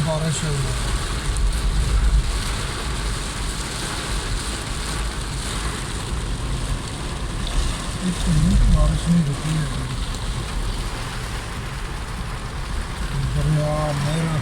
बारिश है उधर। एक मिनट बारिश नहीं रुकी है। दरिया मेरा